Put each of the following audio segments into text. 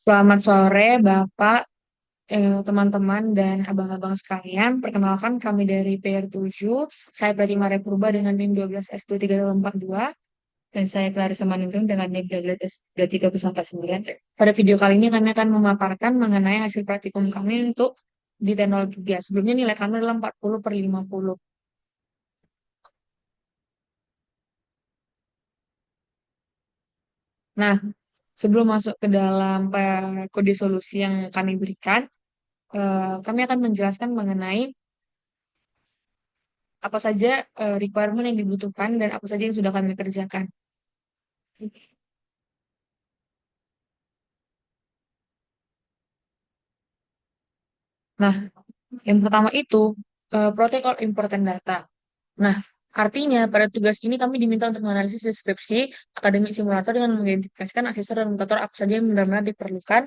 Selamat sore, Bapak, teman-teman, dan abang-abang sekalian. Perkenalkan kami dari PR7. Saya Pratima Repurba dengan NIM 12S23042. Dan saya Clarissa Manunggal dengan NIM 12S23149. Pada video kali ini kami akan memaparkan mengenai hasil praktikum kami untuk di teknologi gas. Sebelumnya nilai kami adalah 40/50. Nah, sebelum masuk ke dalam kode solusi yang kami berikan, kami akan menjelaskan mengenai apa saja requirement yang dibutuhkan dan apa saja yang sudah kami kerjakan. Nah, yang pertama itu protokol important data. Nah, artinya pada tugas ini kami diminta untuk menganalisis deskripsi akademik simulator dengan mengidentifikasikan asesor dan mutator apa saja yang benar-benar diperlukan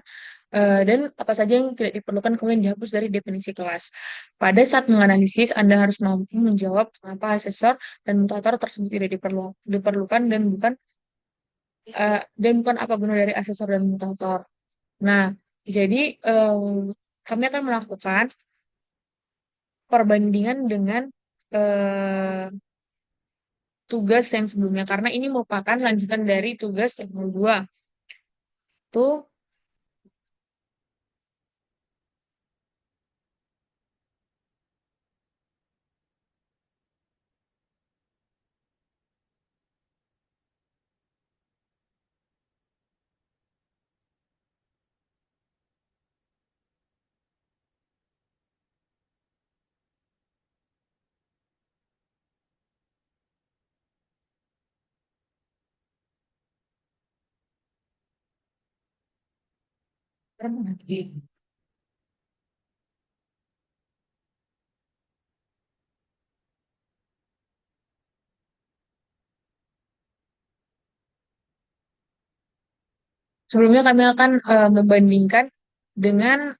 dan apa saja yang tidak diperlukan kemudian dihapus dari definisi kelas. Pada saat menganalisis, Anda harus mampu menjawab mengapa asesor dan mutator tersebut tidak diperlukan dan bukan apa guna dari asesor dan mutator. Nah, jadi kami akan melakukan perbandingan dengan eh, tugas yang sebelumnya karena ini merupakan lanjutan dari tugas yang kedua. Tuh, sebelumnya kami akan membandingkan dengan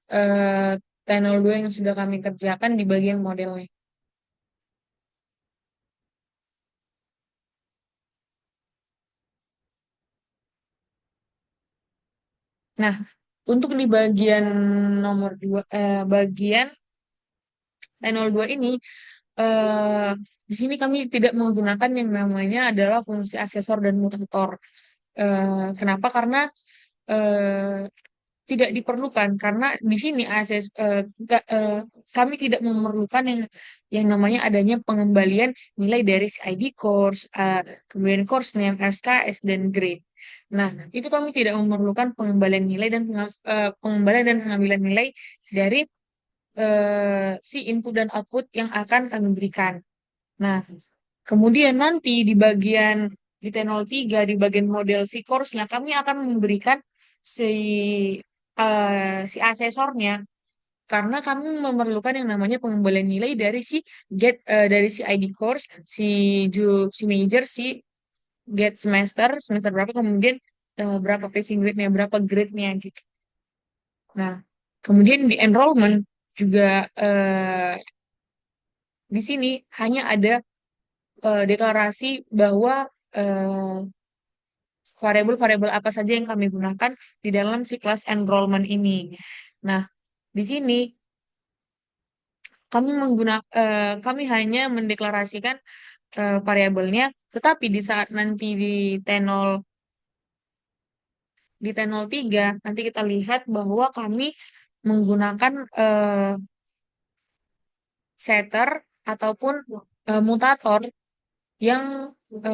Tenol 2 yang sudah kami kerjakan di bagian modelnya. Nah, untuk di bagian nomor 2, bagian Tenol 2 ini, eh, di sini kami tidak menggunakan yang namanya adalah fungsi asesor dan mutator. Kenapa? Karena eh, tidak diperlukan karena di sini kami tidak memerlukan yang namanya adanya pengembalian nilai dari si ID course, kemudian course name, SKS dan grade. Nah, itu kami tidak memerlukan pengembalian nilai dan pengembalian dan pengambilan nilai dari si input dan output yang akan kami berikan. Nah, kemudian nanti di T03 di bagian model si course-nya kami akan memberikan si si asesornya karena kami memerlukan yang namanya pengembalian nilai dari dari si ID course, si major, si get semester berapa kemudian berapa passing grade-nya, berapa grade-nya gitu. Nah, kemudian di enrollment juga di sini hanya ada deklarasi bahwa eh, variabel-variabel apa saja yang kami gunakan di dalam si kelas enrollment ini. Nah, di sini kami hanya mendeklarasikan variabelnya, tetapi di saat nanti di T03 nanti kita lihat bahwa kami menggunakan setter ataupun mutator yang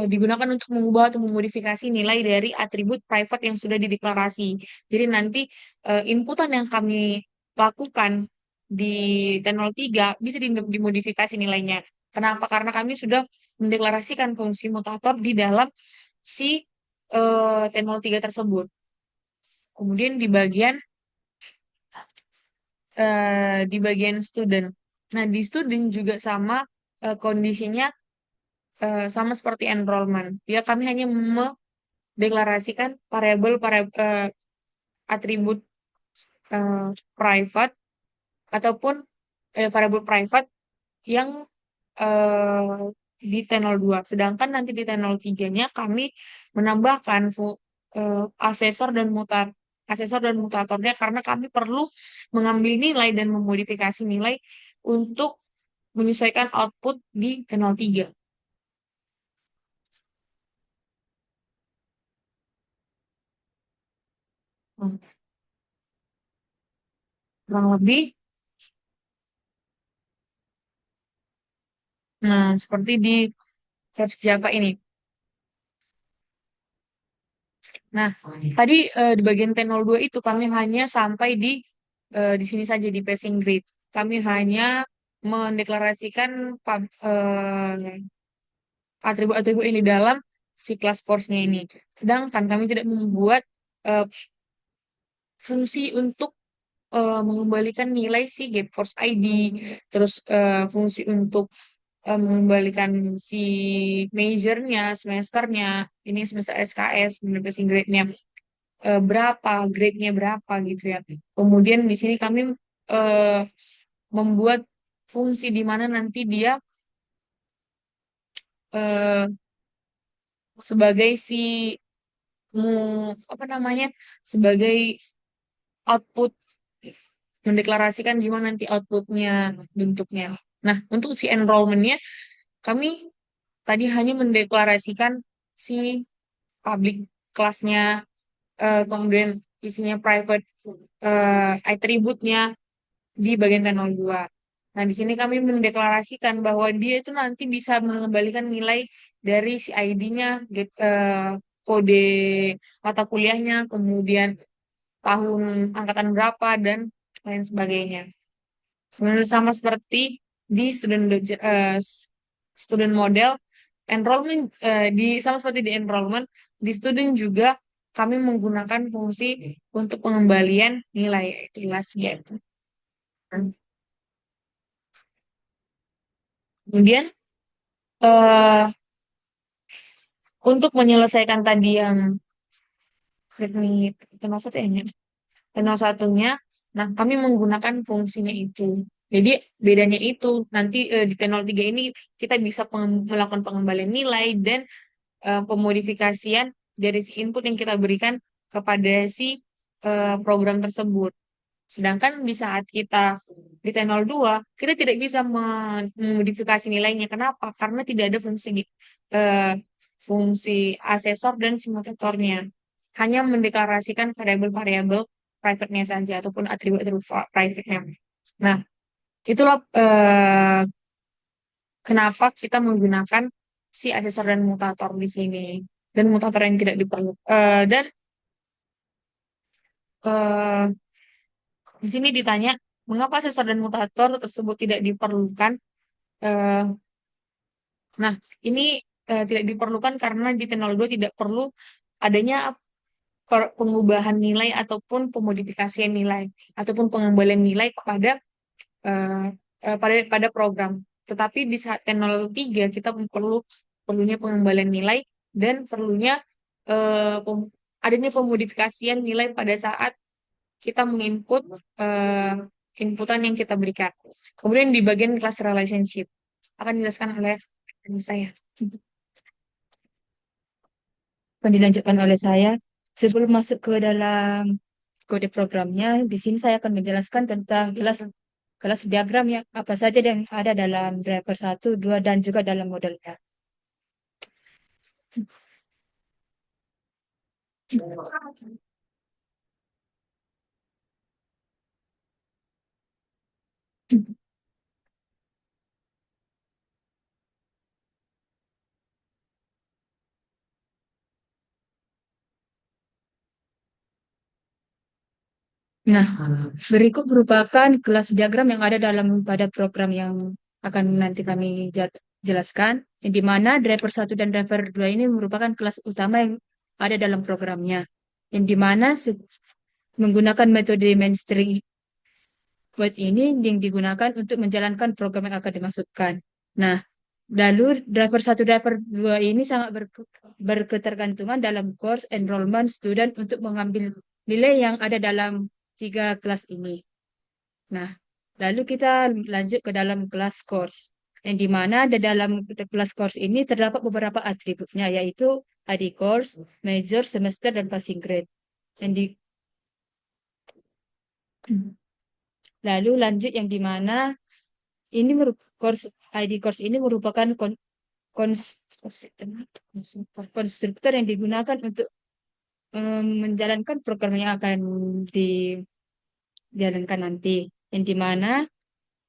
digunakan untuk mengubah atau memodifikasi nilai dari atribut private yang sudah dideklarasi. Jadi nanti inputan yang kami lakukan di T03 bisa dimodifikasi nilainya. Kenapa? Karena kami sudah mendeklarasikan fungsi mutator di dalam si T03 tersebut. Kemudian di bagian student. Nah, di student juga sama kondisinya sama seperti enrollment. Ya, kami hanya mendeklarasikan atribut eh, private ataupun variabel private yang di T02. Sedangkan nanti di T03-nya kami menambahkan asesor dan mutatornya karena kami perlu mengambil nilai dan memodifikasi nilai untuk menyesuaikan output di T03. Hmm, kurang lebih, nah seperti di versi Java ini. Nah, tadi di bagian T02 itu kami hanya sampai di sini saja di passing grade. Kami hanya mendeklarasikan atribut-atribut ini dalam si class course-nya ini. Sedangkan kami tidak membuat eh, fungsi untuk mengembalikan nilai si gate course ID, terus fungsi untuk mengembalikan si majornya, semesternya, ini semester SKS, passing grade-nya berapa, grade-nya berapa gitu ya. Kemudian di sini kami eh, membuat fungsi di mana nanti dia eh, sebagai apa namanya, sebagai output, mendeklarasikan gimana nanti outputnya bentuknya. Nah, untuk si enrollment-nya kami tadi hanya mendeklarasikan si public kelasnya, kemudian isinya private attribute-nya di bagian T02. Nah, di sini kami mendeklarasikan bahwa dia itu nanti bisa mengembalikan nilai dari si ID-nya, kode mata kuliahnya, kemudian tahun angkatan berapa, dan lain sebagainya. Sebenarnya sama seperti di student model, enrollment sama seperti di enrollment, di student juga kami menggunakan fungsi untuk pengembalian nilai kelas gitu. Kemudian eh untuk menyelesaikan tadi yang Redmi Tenor 1 ya, Tenor satunya, nah kami menggunakan fungsinya itu. Jadi bedanya itu nanti di T03 ini kita bisa melakukan pengembalian nilai dan pemodifikasian dari si input yang kita berikan kepada si program tersebut. Sedangkan di saat kita di T02, kita tidak bisa memodifikasi nilainya. Kenapa? Karena tidak ada eh, fungsi asesor dan simulatornya. Hanya mendeklarasikan variabel-variabel private-nya saja ataupun atribut-atribut private-nya. Nah, itulah kenapa kita menggunakan si asesor dan mutator di sini. Dan mutator yang tidak diperlukan. Dan eh, di sini ditanya, mengapa asesor dan mutator tersebut tidak diperlukan? Eh, nah, ini tidak diperlukan karena di T02 tidak perlu adanya pengubahan nilai ataupun pemodifikasian nilai ataupun pengembalian nilai kepada eh, pada program. Tetapi di saat T03 kita perlunya pengembalian nilai dan perlunya adanya pemodifikasian nilai pada saat kita menginput eh, inputan yang kita berikan. Kemudian di bagian class relationship akan dijelaskan oleh saya. Akan dilanjutkan oleh saya. Sebelum masuk ke dalam kode programnya, di sini saya akan menjelaskan tentang kelas diagram yang apa saja yang ada dalam driver satu, 2, dan juga dalam modelnya. Nah, berikut merupakan kelas diagram yang ada dalam pada program yang akan nanti kami jelaskan, yang di mana driver satu dan driver 2 ini merupakan kelas utama yang ada dalam programnya, yang di mana menggunakan metode mainstream void ini yang digunakan untuk menjalankan program yang akan dimasukkan. Nah, lalu driver satu driver 2 ini sangat berketergantungan dalam course enrollment student untuk mengambil nilai yang ada dalam tiga kelas ini. Nah, lalu kita lanjut ke dalam kelas course. yang dimana di dalam kelas course ini terdapat beberapa atributnya, yaitu ID course, major, semester, dan passing grade. Yang di, lalu lanjut yang dimana ini course ID course ini merupakan kons- konstruktor yang digunakan untuk menjalankan program yang akan dijalankan nanti, yang dimana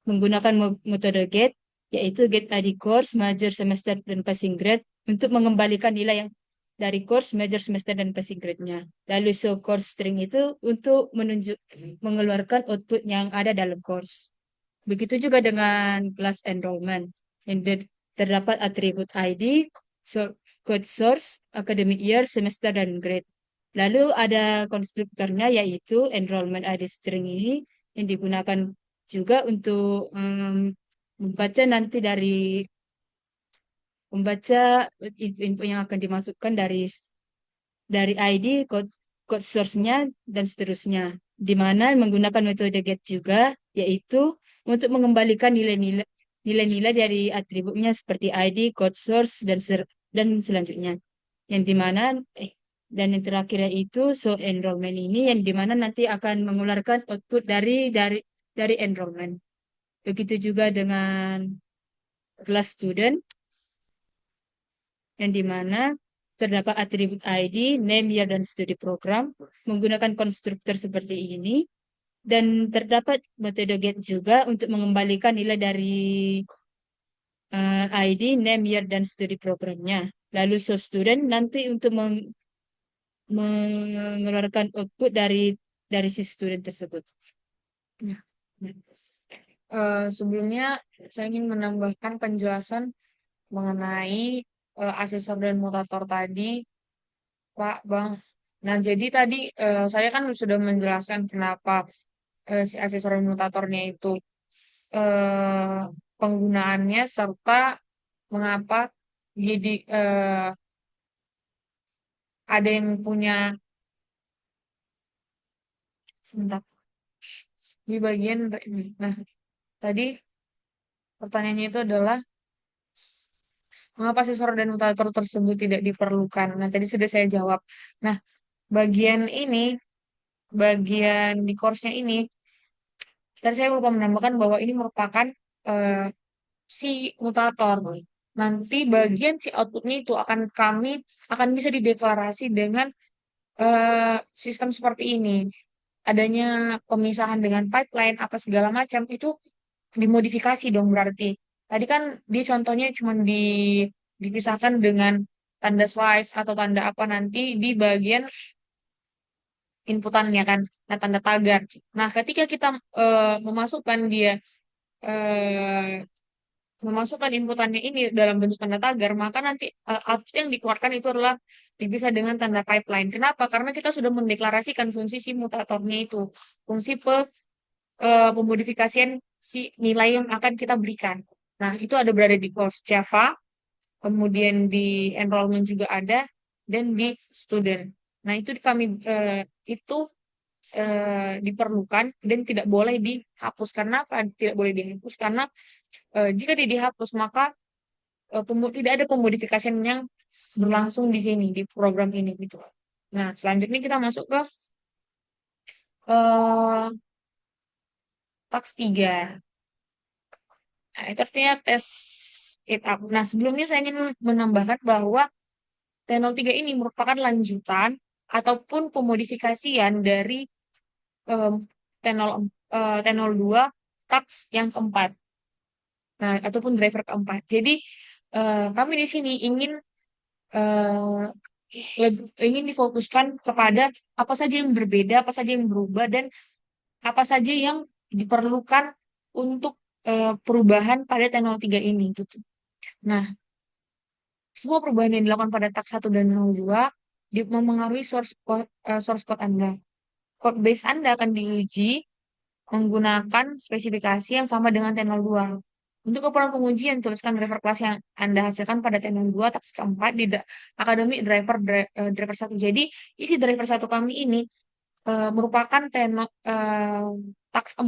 menggunakan metode GATE, yaitu GATE ID course, major, semester, dan passing grade untuk mengembalikan nilai yang dari course, major, semester, dan passing grade-nya. Lalu show course string itu untuk mengeluarkan output yang ada dalam course. Begitu juga dengan kelas enrollment, yang terdapat atribut ID, code source, academic year, semester, dan grade. Lalu ada konstruktornya, yaitu enrollment ID string ini yang digunakan juga untuk membaca nanti membaca info-info yang akan dimasukkan dari ID, code source-nya, dan seterusnya. Di mana menggunakan metode get juga, yaitu untuk mengembalikan nilai-nilai dari atributnya seperti ID, code source, dan selanjutnya. Yang dimana dan yang terakhir itu so enrollment ini yang dimana nanti akan mengeluarkan output dari enrollment. Begitu juga dengan kelas student yang dimana terdapat atribut ID, name, year, dan studi program menggunakan konstruktor seperti ini. Dan terdapat metode get juga untuk mengembalikan nilai dari ID, name, year, dan studi programnya. Lalu so student nanti untuk mengeluarkan output dari si student tersebut. Nah, sebelumnya saya ingin menambahkan penjelasan mengenai asesor dan mutator tadi, Pak Bang. Nah, jadi tadi saya kan sudah menjelaskan kenapa si asesor dan mutatornya itu eh, penggunaannya serta mengapa jadi ada yang punya sebentar di bagian ini. Nah, tadi pertanyaannya itu adalah mengapa sensor dan mutator tersebut tidak diperlukan? Nah, tadi sudah saya jawab. Nah, bagian ini, bagian di course-nya ini, tadi saya lupa menambahkan bahwa ini merupakan eh, si mutator. Nanti bagian si outputnya itu akan bisa dideklarasi dengan sistem seperti ini. Adanya pemisahan dengan pipeline, apa segala macam, itu dimodifikasi dong berarti. Tadi kan dia contohnya cuma dipisahkan dengan tanda slice atau tanda apa nanti di bagian inputannya kan, nah tanda tagar. Nah, ketika kita memasukkan dia eh, memasukkan inputannya ini dalam bentuk tanda tagar, maka nanti output yang dikeluarkan itu adalah dipisah dengan tanda pipeline. Kenapa? Karena kita sudah mendeklarasikan fungsi si mutatornya itu, fungsi pemodifikasian si nilai yang akan kita berikan. Nah, itu ada berada di course Java, kemudian di enrollment juga ada, dan di student. Nah, itu diperlukan dan tidak boleh dihapus. Karena apa? Tidak boleh dihapus karena jika dia dihapus maka tidak ada pemodifikasian yang berlangsung di sini di program ini gitu. Nah, selanjutnya kita masuk ke uh, tax 3. Nah, itu artinya tes it up. Nah, sebelumnya saya ingin menambahkan bahwa T03 ini merupakan lanjutan ataupun pemodifikasian dari um, T0, T02 tax yang keempat. Nah, ataupun driver keempat. Jadi, kami di sini eh, ingin difokuskan kepada apa saja yang berbeda, apa saja yang berubah, dan apa saja yang diperlukan untuk perubahan pada T03 ini gitu. Nah, semua perubahan yang dilakukan pada tak 1 dan 02 memengaruhi source code Anda. Code base Anda akan diuji menggunakan spesifikasi yang sama dengan T02. Untuk keperluan pengujian, tuliskan driver kelas yang Anda hasilkan pada T02 taks keempat di Academy driver 1. Jadi, isi driver 1 kami ini merupakan taks 4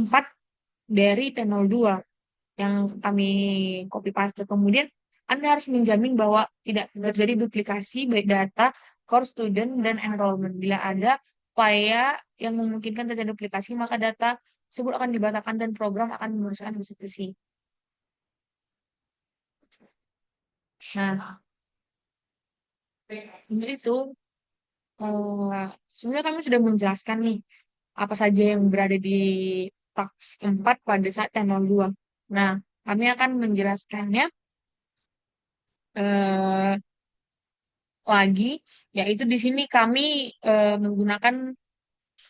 dari T02. yang kami copy paste. Kemudian Anda harus menjamin bahwa tidak terjadi duplikasi baik data, course student, dan enrollment. Bila ada upaya yang memungkinkan terjadi duplikasi, maka data tersebut akan dibatalkan dan program akan meneruskan eksekusi. Nah, untuk itu, sebenarnya kami sudah menjelaskan nih apa saja yang berada di taks 4 pada saat tanggal 2. Nah, kami akan menjelaskannya eh, lagi, yaitu di sini kami menggunakan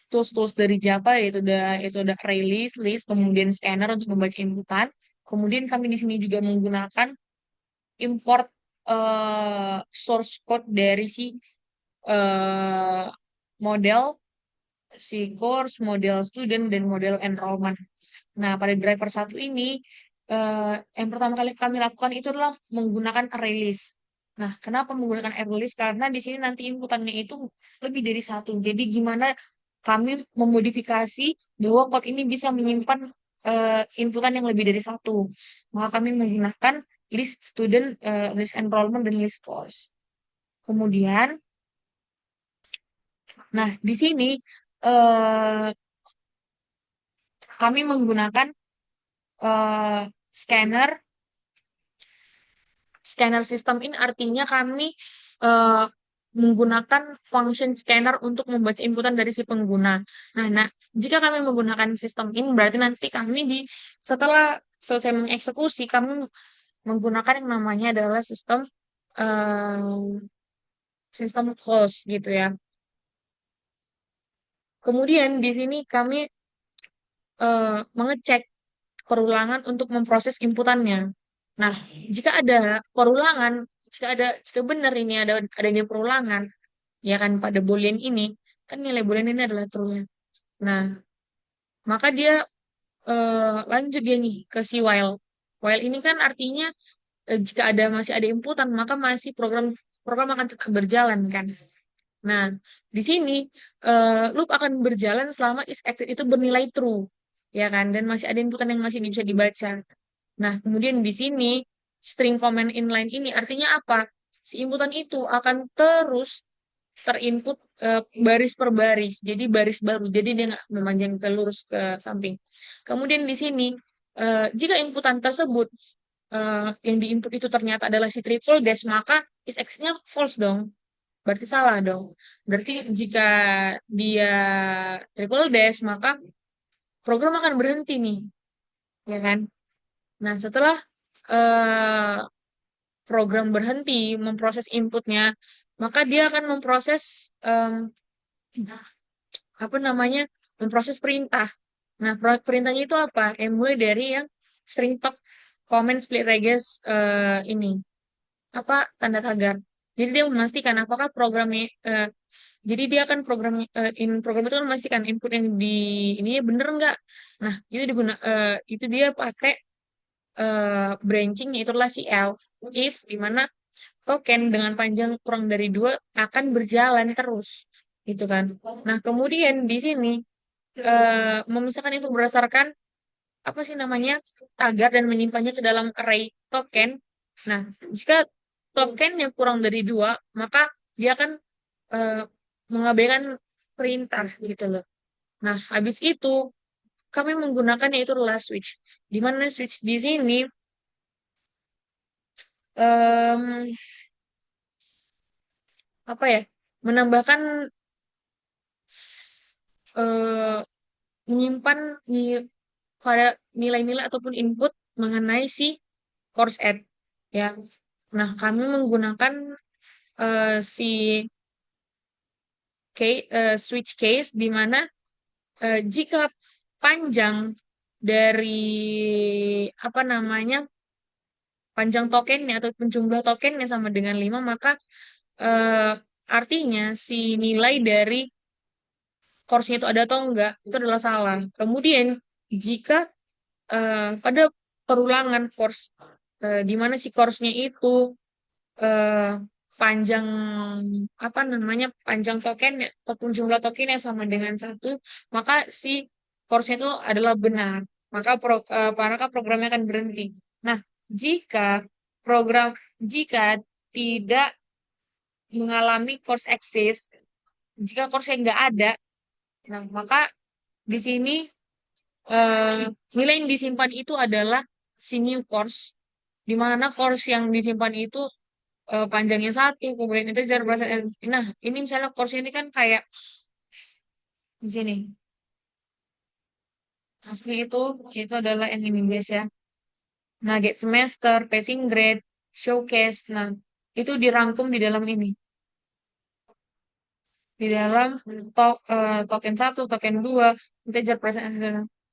tools-tools dari Java, yaitu ada array list, list, kemudian scanner untuk membaca inputan. Kemudian kami di sini juga menggunakan import source code dari si eh, model si course, model student, dan model enrollment. Nah, pada driver satu ini, yang pertama kali kami lakukan itu adalah menggunakan array list. Nah, kenapa menggunakan array list? Karena di sini nanti inputannya itu lebih dari satu. Jadi, gimana kami memodifikasi bahwa code ini bisa menyimpan inputan yang lebih dari satu. Maka kami menggunakan list student, list enrollment, dan list course. Kemudian, nah di sini eh, kami menggunakan eh, scanner scanner sistem ini artinya kami eh, menggunakan function scanner untuk membaca inputan dari si pengguna. Nah, jika kami menggunakan sistem ini berarti nanti kami setelah selesai mengeksekusi kami menggunakan yang namanya adalah eh, sistem close gitu ya. Kemudian di sini kami mengecek perulangan untuk memproses inputannya. Nah, jika ada perulangan, jika benar ini adanya perulangan, ya kan pada boolean ini, kan nilai boolean ini adalah true. Nah, maka dia lanjut dia nih ke si while. While ini kan artinya jika masih ada inputan, maka masih program program akan tetap berjalan kan. Nah, di sini loop akan berjalan selama is exit itu bernilai true, ya kan? Dan masih ada inputan yang masih bisa dibaca. Nah, kemudian di sini string comment inline ini artinya apa? Si inputan itu akan terus terinput baris per baris, jadi baris baru. Jadi dia nggak memanjang ke lurus ke samping. Kemudian di sini jika inputan tersebut yang diinput itu ternyata adalah si triple dash, maka is x-nya false dong. Berarti salah dong. Berarti jika dia triple dash, maka program akan berhenti nih, ya kan? Nah, setelah eh, program berhenti memproses inputnya, maka dia akan memproses apa namanya? Memproses perintah. Nah, perintahnya itu apa? Mulai dari yang string talk, comment, split regis ini apa tanda tagar. Jadi dia memastikan apakah programnya jadi dia akan program itu kan memastikan input yang di ini bener nggak. Nah, itu dia pakai branching yaitu adalah si else if di mana token dengan panjang kurang dari 2 akan berjalan terus gitu kan. Nah, kemudian di sini memisahkan itu berdasarkan apa sih namanya tagar dan menyimpannya ke dalam array token. Nah, jika token yang kurang dari 2 maka dia akan eh, mengabaikan perintah gitu loh. Nah, habis itu kami menggunakan yaitu adalah switch. Di mana switch di sini em, apa ya? Menambahkan eh, menyimpan pada nilai-nilai ataupun input mengenai si course add ya. Nah, kami menggunakan si switch case di mana jika panjang dari apa namanya panjang tokennya atau jumlah tokennya sama dengan 5 maka eh, artinya si nilai dari course-nya itu ada atau enggak itu adalah salah. Kemudian jika pada perulangan course di mana si course-nya itu eh, panjang apa namanya panjang token ataupun jumlah token yang sama dengan satu maka si course-nya itu adalah benar. maka programnya akan berhenti. Nah, jika program jika tidak mengalami course exist, jika course-nya nggak ada, nah maka di sini nilai yang disimpan itu adalah si new course, di mana course yang disimpan itu panjangnya satu, kemudian itu zero persen. Nah, ini misalnya course ini kan kayak di sini. Asli itu adalah yang ini guys ya. Nugget semester, passing grade, showcase. Nah, itu dirangkum di dalam ini. Di dalam token satu, token 2, integer present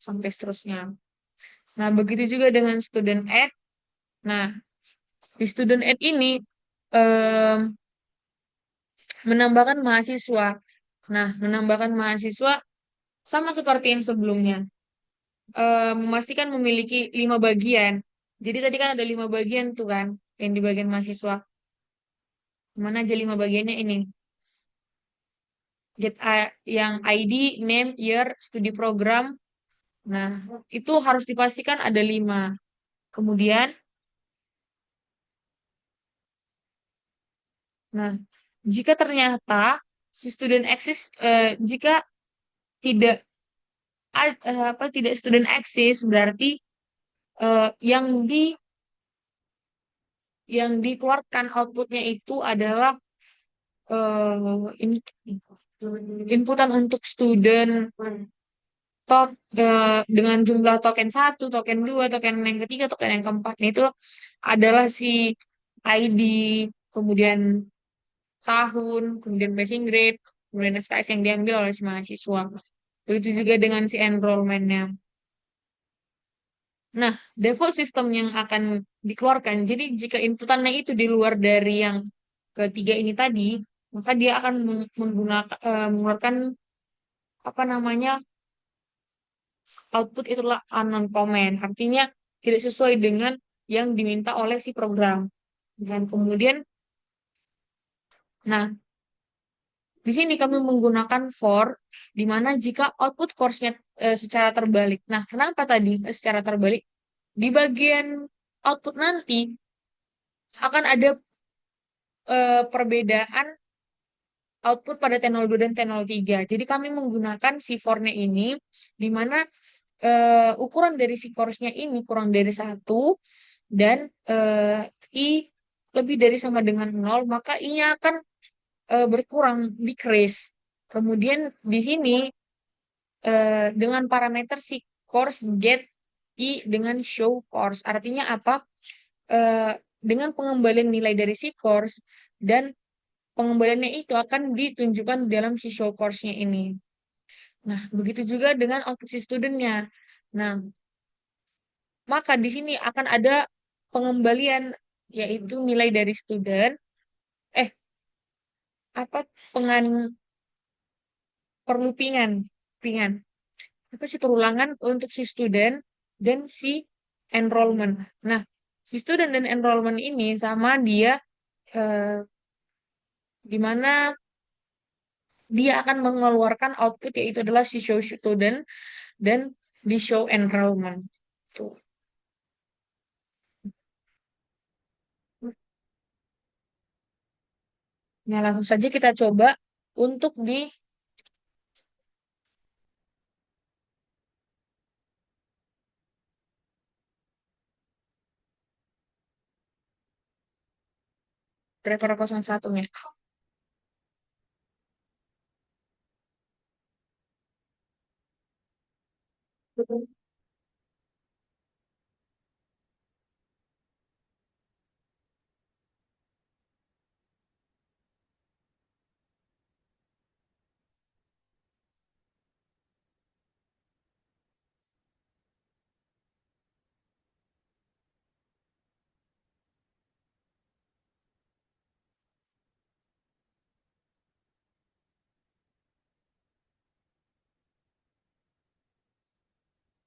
sampai seterusnya. Nah, begitu juga dengan student add. Nah, di student add ini em, menambahkan mahasiswa. Nah, menambahkan mahasiswa sama seperti yang sebelumnya. Memastikan memiliki 5 bagian. Jadi tadi kan ada 5 bagian tuh kan, yang di bagian mahasiswa. Mana aja 5 bagiannya ini? Yang ID, name, year, studi program. Nah, itu harus dipastikan ada 5. Kemudian, nah, jika ternyata si student access, jika tidak tidak student access, berarti yang dikeluarkan outputnya itu adalah inputan untuk student dengan jumlah token satu, token 2, token yang ketiga, token yang keempat. Nah, itu adalah si ID, kemudian tahun, kemudian passing grade, kemudian SKS yang diambil oleh si mahasiswa. Begitu juga dengan si enrollment-nya. Nah, default system yang akan dikeluarkan, jadi jika inputannya itu di luar dari yang ketiga ini tadi, maka dia akan mengeluarkan apa namanya output itulah unknown comment. Artinya tidak sesuai dengan yang diminta oleh si program. Dan kemudian, nah, di sini kami menggunakan for, di mana jika output course-nya secara terbalik. Nah, kenapa tadi secara terbalik? Di bagian output nanti akan ada perbedaan output pada T02 dan T03. Jadi kami menggunakan si for-nya ini, di mana ukuran dari si course-nya ini kurang dari 1, dan I lebih dari sama dengan 0, maka I-nya akan berkurang, decrease. Kemudian di sini dengan parameter si course get I dengan show course. Artinya apa? Eh, dengan pengembalian nilai dari si course, dan pengembaliannya itu akan ditunjukkan di dalam si show course-nya ini. Nah, begitu juga dengan output si student-nya. Nah, maka di sini akan ada pengembalian, yaitu nilai dari student, eh, apa, pengan, perlupingan, pingan, apa sih, perulangan untuk si student dan si enrollment. Nah, si student dan enrollment ini sama dia, eh, di mana dia akan mengeluarkan output, yaitu adalah si show student dan di show enrollment. Tuh. Nah, langsung saja kita coba untuk di driver 01-nya.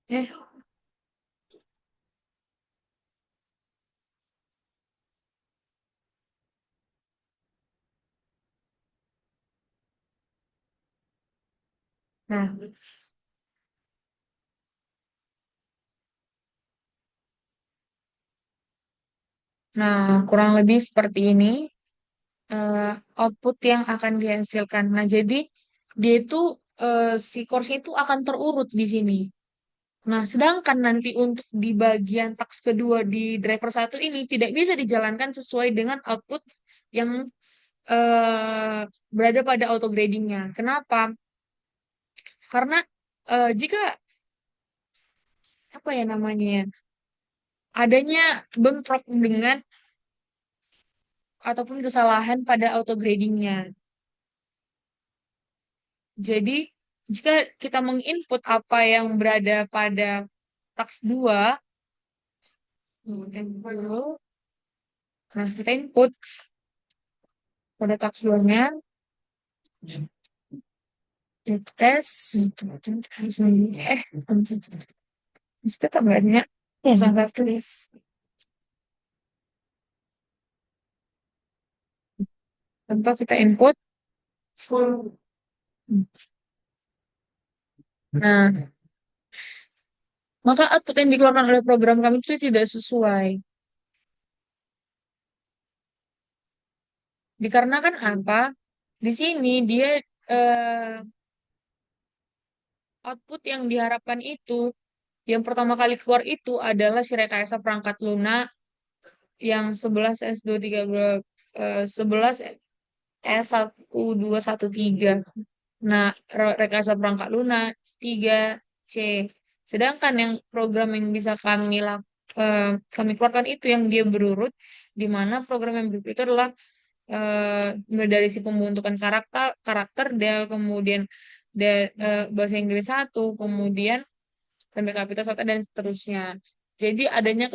Eh, nah, Nah, kurang lebih seperti ini eh, output yang akan dihasilkan. Nah, jadi dia itu si course itu akan terurut di sini. Nah, sedangkan nanti untuk di bagian taks kedua di driver satu ini tidak bisa dijalankan sesuai dengan output yang eh, berada pada auto gradingnya. Kenapa? Karena jika apa ya namanya ya, adanya bentrok dengan ataupun kesalahan pada auto gradingnya. Jadi jika kita menginput apa yang berada pada taks 2, nah kita input pada taks 2-nya, tes, bisa tetap nggak sih ya? Ya, sampai tulis. Tanpa kita input. Nah, maka output yang dikeluarkan oleh program kami itu tidak sesuai. Dikarenakan apa? Di sini dia eh, output yang diharapkan itu, yang pertama kali keluar itu adalah si rekayasa perangkat lunak yang 11 S213 11 S1213. Nah, rekayasa perangkat lunak 3C. Sedangkan yang program yang bisa kami keluarkan itu yang dia berurut, di mana program yang berikut itu adalah mulai dari si pembentukan karakter, karakter del, kemudian bahasa Inggris satu, kemudian sampai kapital satu dan seterusnya. Jadi adanya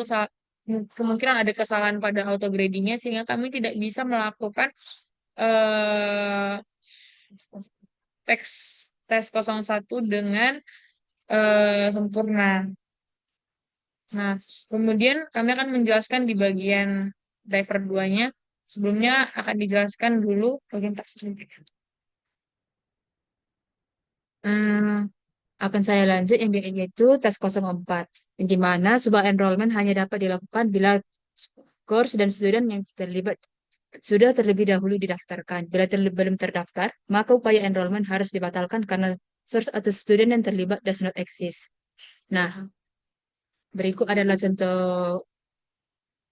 kemungkinan ada kesalahan pada auto gradingnya sehingga kami tidak bisa melakukan eh, teks tes 01 dengan sempurna. Nah, kemudian kami akan menjelaskan di bagian driver 2-nya. Sebelumnya akan dijelaskan dulu bagian teks. Hmm, akan saya lanjut yang yaitu tes 04, yang di mana sebuah enrollment hanya dapat dilakukan bila course dan student yang terlibat sudah terlebih dahulu didaftarkan. Bila belum terdaftar, maka upaya enrollment harus dibatalkan karena source atau student yang terlibat does not exist. Nah, berikut adalah contoh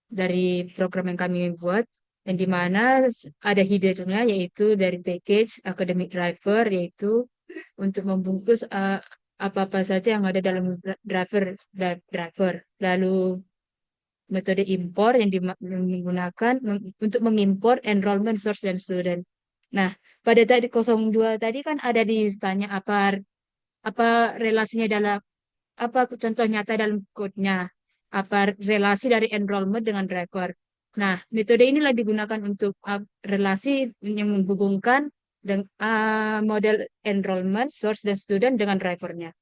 dari program yang kami buat, yang di mana ada headernya yaitu dari package academic driver, yaitu untuk membungkus apa-apa saja yang ada dalam driver. Lalu metode impor yang digunakan untuk mengimpor enrollment source dan student. Nah, pada tadi 02 tadi kan ada ditanya apa relasinya dalam apa contoh nyata dalam code-nya, apa relasi dari enrollment dengan driver. Nah, metode inilah digunakan untuk relasi yang menghubungkan dengan model enrollment, source, dan student dengan drivernya.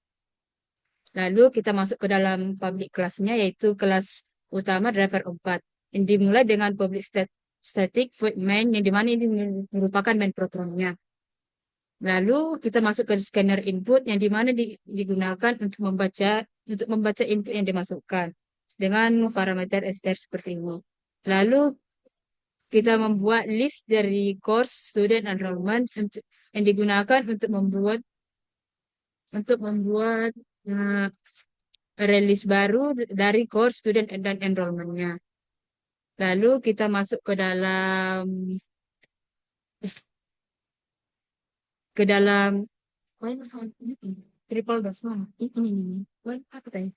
Lalu kita masuk ke dalam public kelasnya, yaitu kelas utama driver 4. Yang dimulai dengan public static void main, yang dimana ini merupakan main programnya. Lalu kita masuk ke scanner input yang dimana digunakan untuk membaca input yang dimasukkan dengan parameter str seperti ini. Lalu kita membuat list dari course student enrollment yang digunakan untuk membuat uh, rilis baru dari course student dan enrollment-nya. Lalu kita masuk ke dalam triple dose mana? Ini. Apa tadi?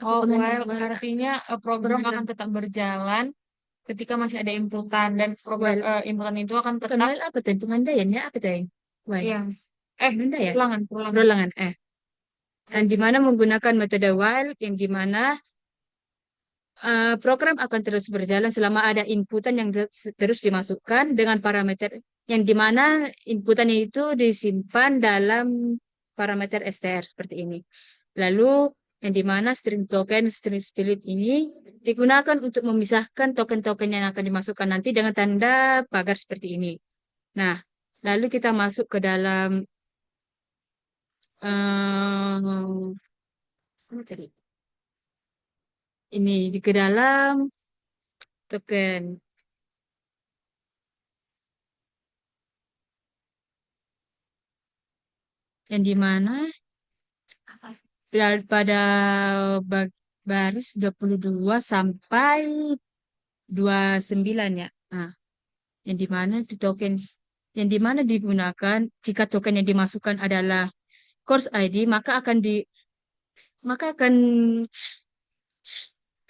Aku Oh, pengen while artinya program akan tetap berjalan ketika masih ada inputan dan program well, inputan itu akan bukan tetap while apa tadi? Pengandaian ya apa tadi? While. yang Pengandaian. ulangan, ulangan. Perulangan. Yang dimana menggunakan metode while yang dimana program akan terus berjalan selama ada inputan yang terus dimasukkan dengan parameter yang dimana inputan itu disimpan dalam parameter str seperti ini. Lalu yang dimana string token, string split ini digunakan untuk memisahkan token-token yang akan dimasukkan nanti dengan tanda pagar seperti ini. Nah, lalu kita masuk ke dalam apa tadi? Ini ke dalam token yang di mana pada baris 22 sampai 29 ya. Nah, yang di mana di token yang di mana digunakan jika token yang dimasukkan adalah course ID maka akan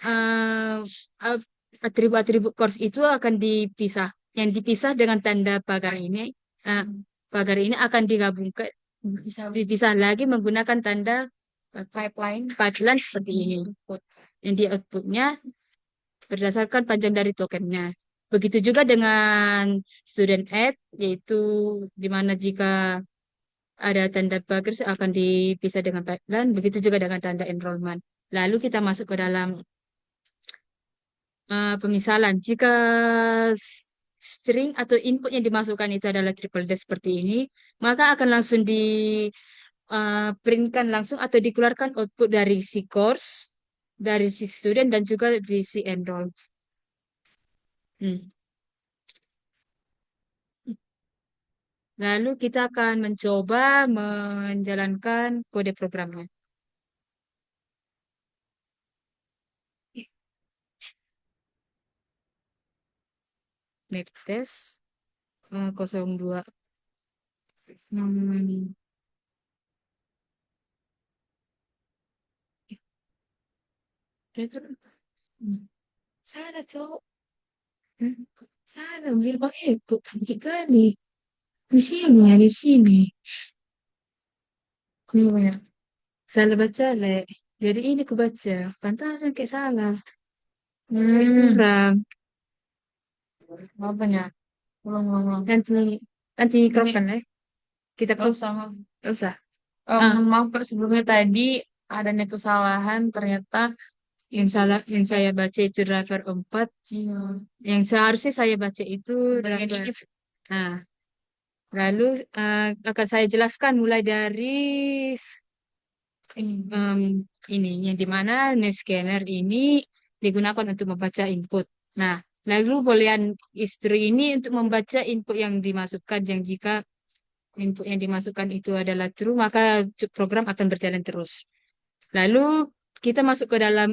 eh, eh, atribut-atribut course itu akan dipisah. Yang dipisah dengan tanda pagar ini, eh, pagar ini akan digabungkan, dipisah lagi menggunakan tanda pipeline seperti ini. Yang di outputnya berdasarkan panjang dari tokennya. Begitu juga dengan student add, yaitu di mana jika ada tanda pagar akan dipisah dengan pipeline, begitu juga dengan tanda enrollment. Lalu kita masuk ke dalam pemisalan. Jika string atau input yang dimasukkan itu adalah triple dash seperti ini, maka akan langsung di printkan langsung atau dikeluarkan output dari si course, dari si student dan juga di si enroll. Hmm. Lalu kita akan mencoba menjalankan kode programnya. Make test 02. Hmm. Hmm. Sana, cowok. Hmm. Sana, usil pakai itu. Kali. Di sini, ya, di sini. Iya. Salah baca, Le. Jadi ini ku baca. Pantasan kayak salah. Kurang. Apanya? Ulang. Nanti crop kan, Le? Kita crop. Usah. Nggak usah. Mohon maaf Pak, sebelumnya tadi adanya kesalahan ternyata yang saya baca itu driver 4. Iya. Yang seharusnya saya baca itu driver. Nah, lalu akan saya jelaskan mulai dari em, ini yang dimana scanner ini digunakan untuk membaca input. Nah, lalu boolean istri ini untuk membaca input yang dimasukkan, yang jika input yang dimasukkan itu adalah true, maka program akan berjalan terus. Lalu kita masuk ke dalam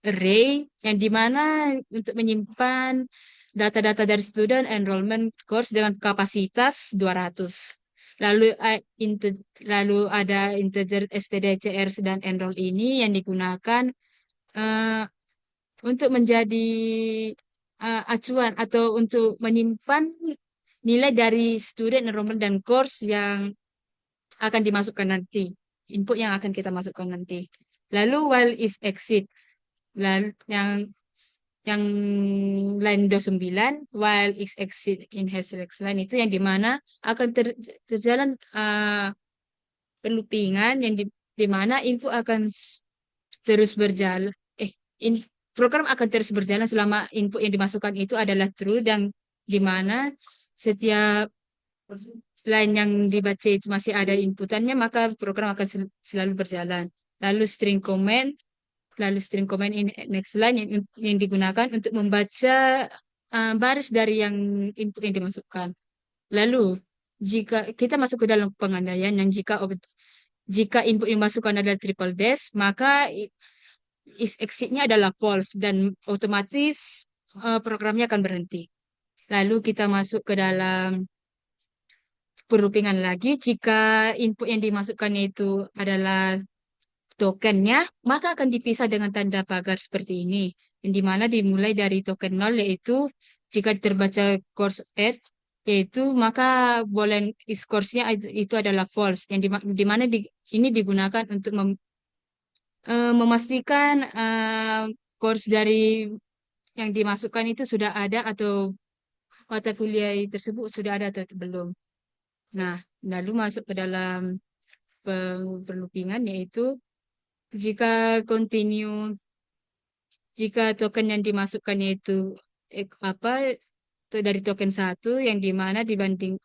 array yang dimana untuk menyimpan data-data dari student enrollment course dengan kapasitas 200. Lalu lalu ada integer stdcr dan enroll ini yang digunakan eh, untuk menjadi acuan atau untuk menyimpan nilai dari student enrollment dan course yang akan dimasukkan nanti, input yang akan kita masukkan nanti. Lalu while is exit, lalu yang line 29, while is exit in hash select line itu yang dimana akan terjalan penloopingan yang di mana info akan terus berjalan. In, program akan terus berjalan selama input yang dimasukkan itu adalah true dan di mana setiap line yang dibaca itu masih ada inputannya, maka program akan selalu berjalan. Lalu string comment in next line yang digunakan untuk membaca baris dari yang input yang dimasukkan. Lalu, jika kita masuk ke dalam pengandaian yang jika input yang dimasukkan adalah triple dash, maka is exit-nya adalah false dan otomatis programnya akan berhenti. Lalu kita masuk ke dalam perlupingan lagi. Jika input yang dimasukkannya itu adalah tokennya, maka akan dipisah dengan tanda pagar seperti ini. Yang dimana dimulai dari token 0, yaitu jika terbaca course add, yaitu maka boolean is course-nya itu adalah false. Yang dimana ini digunakan untuk memastikan course dari yang dimasukkan itu sudah ada atau mata kuliah tersebut sudah ada atau belum. Nah, lalu masuk ke dalam perloopingan yaitu jika continue, jika token yang dimasukkannya itu apa itu dari token satu yang dimana dibanding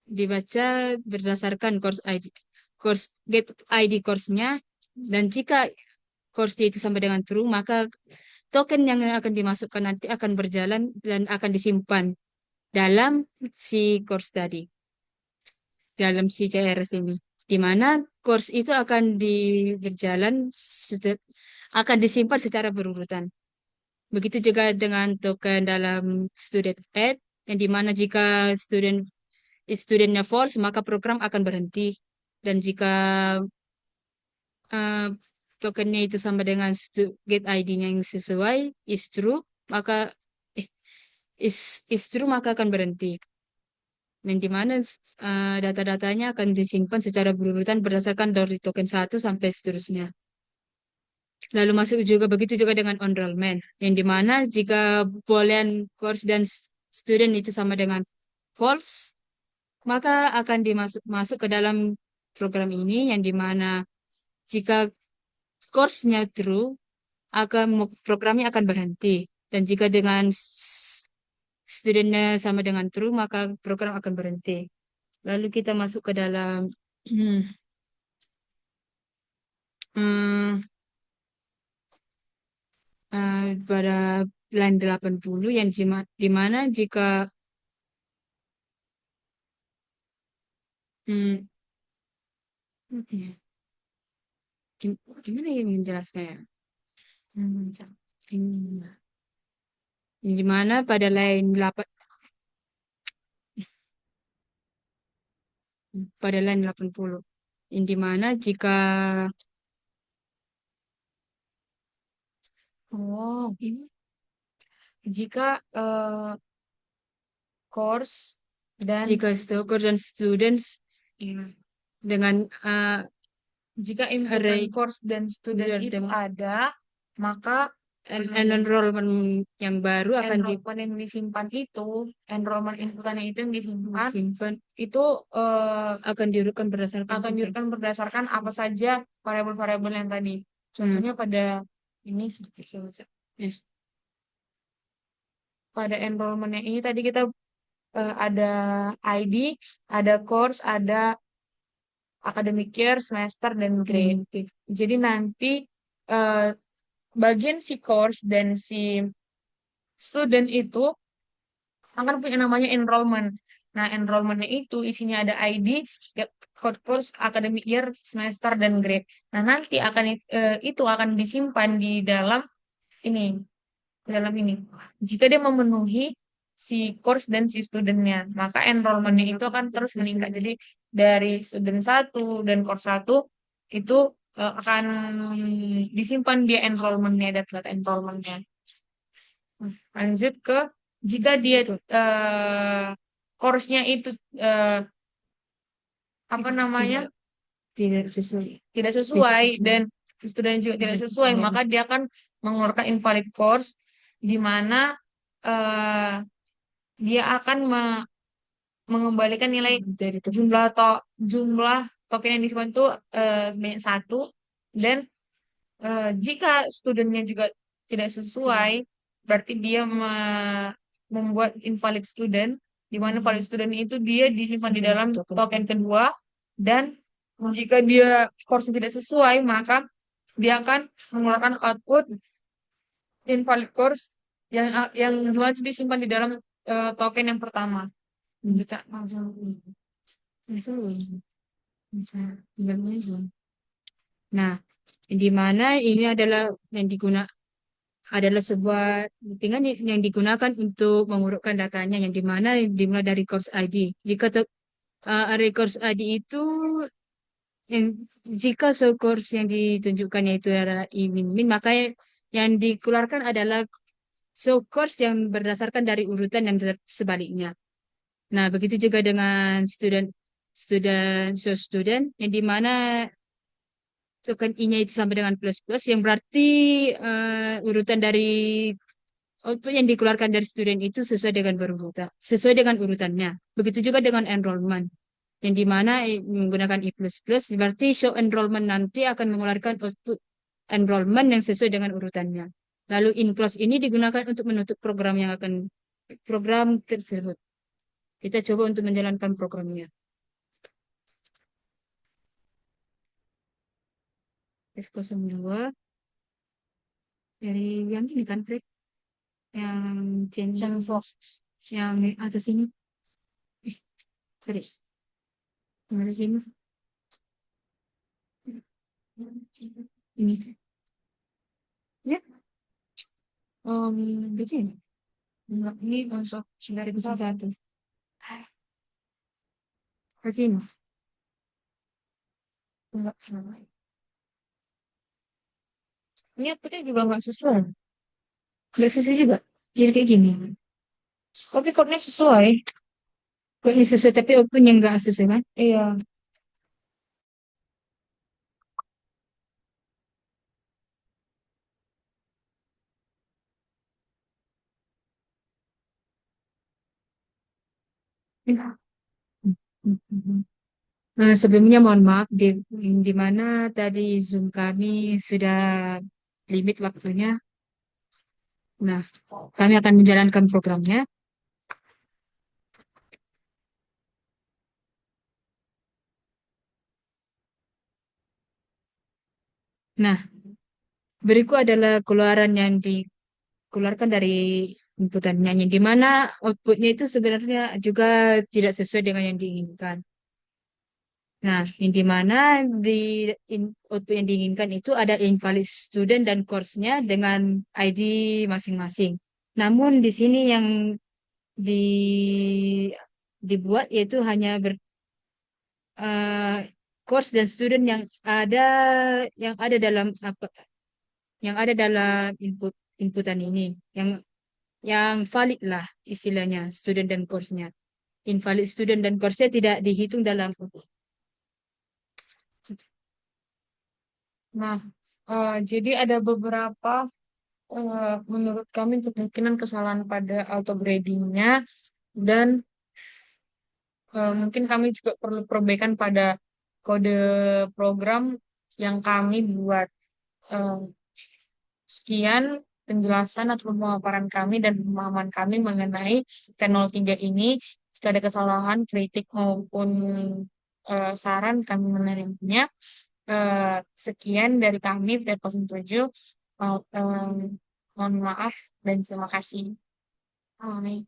dibaca berdasarkan course ID, course get ID course-nya, dan jika course itu sama dengan true maka token yang akan dimasukkan nanti akan berjalan dan akan disimpan dalam si course tadi, dalam si CRS ini. Di mana course itu akan berjalan, akan disimpan secara berurutan. Begitu juga dengan token dalam student aid, yang dimana jika studentnya false, maka program akan berhenti. Dan jika eh, tokennya itu sama dengan get ID-nya yang sesuai, is true, maka eh, is true maka akan berhenti. Dan dimana data-datanya akan disimpan secara berurutan berdasarkan dari token satu sampai seterusnya. Lalu masuk juga begitu juga dengan enrollment, yang dimana jika boolean course dan student itu sama dengan false, maka akan dimasuk masuk ke dalam program ini, yang dimana jika course-nya true, programnya akan berhenti. Dan jika dengan studentnya sama dengan true, maka program akan berhenti. Lalu kita masuk ke dalam hmm, pada line 80, yang di mana jika hmm, gimana ya menjelaskannya? Hmm, ini, di mana pada line 8, pada line 80, yang di mana jika ini Jika course dan jika stalker dan students ya, dengan jika input dan array course dan student itu dengan ada, maka enrollment yang baru akan enrollment yang disimpan itu, enrollment inputannya itu yang disimpan, disimpan, itu akan diurutkan berdasarkan akan token. diurutkan berdasarkan apa saja variabel-variabel yang tadi. Contohnya pada ini Eh, pada enrollment yang ini tadi kita ada ID, ada course, ada academic year, semester, dan grade. Jadi nanti eh, bagian si course dan si student itu akan punya namanya enrollment. Nah, enrollmentnya itu isinya ada ID, ya, code course, academic year, semester, dan grade. Nah, nanti itu akan disimpan di dalam ini, di dalam ini. Jika dia memenuhi si course dan si studentnya, maka enrollmentnya itu akan terus meningkat. Jadi dari student satu dan course satu itu akan disimpan dia enrollmentnya, data enrollmentnya. Lanjut ke jika dia course-nya itu eh, apa namanya tidak sesuai. tidak sesuai dan student juga tidak sesuai, maka dia akan mengeluarkan invalid course di mana eh, dia akan mengembalikan nilai Dari token. jumlah token yang disimpan itu sebanyak satu dan jika studentnya juga tidak sesuai, berarti dia membuat invalid student, di mana valid student itu dia disimpan di dalam token kedua, dan jika dia course tidak sesuai, maka dia akan mengeluarkan output invalid course yang dimana disimpan di dalam token yang pertama. Bisa langsung. Bisa, bisa. Nah, di mana ini adalah yang adalah sebuah loopingan yang digunakan untuk mengurutkan datanya, yang dimana dimulai dari course ID. Jika array course ID itu yang jika course yang ditunjukkannya itu adalah I min min, maka yang dikeluarkan adalah course yang berdasarkan dari urutan yang sebaliknya. Nah, begitu juga dengan student yang dimana token I-nya itu sama dengan plus plus, yang berarti urutan dari output yang dikeluarkan dari student itu sesuai dengan sesuai dengan urutannya. Begitu juga dengan enrollment, yang dimana menggunakan I plus plus, berarti show enrollment nanti akan mengeluarkan output enrollment yang sesuai dengan urutannya. Lalu in clause ini digunakan untuk menutup program tersebut. Kita coba untuk menjalankan programnya. S02 dari yang ini kan, Fred, yang Sensor. yang atas ini. Eh, sorry, yang atas ini. Ini. Ya, di sini. Enggak, ini untuk dari satu. Ke sini. Enggak. Ini outputnya juga nggak sesuai. Nggak sesuai juga. Jadi kayak gini. Tapi code-nya sesuai. Code-nya sesuai, tapi outputnya nggak sesuai kan? Iya. Sebelumnya mohon maaf di mana tadi Zoom kami sudah limit waktunya. Nah, kami akan menjalankan programnya. Nah, berikut adalah keluaran yang dikeluarkan dari inputan nyanyi, di mana outputnya itu sebenarnya juga tidak sesuai dengan yang diinginkan. Nah, yang di mana di output yang diinginkan itu ada invalid student dan course-nya dengan ID masing-masing. Namun di sini yang di dibuat yaitu hanya eh, course dan student ada yang ada dalam apa yang ada dalam inputan ini yang valid lah istilahnya student dan course-nya. Invalid student dan course-nya tidak dihitung dalam. Nah, jadi ada beberapa menurut kami kemungkinan kesalahan pada auto gradingnya dan mungkin kami juga perlu perbaikan pada kode program yang kami buat. Eh, Sekian penjelasan atau pemaparan kami dan pemahaman kami mengenai T03 ini. Jika ada kesalahan, kritik maupun saran kami menerimanya. Sekian dari kami dari 07. Mohon maaf dan terima kasih. Bye.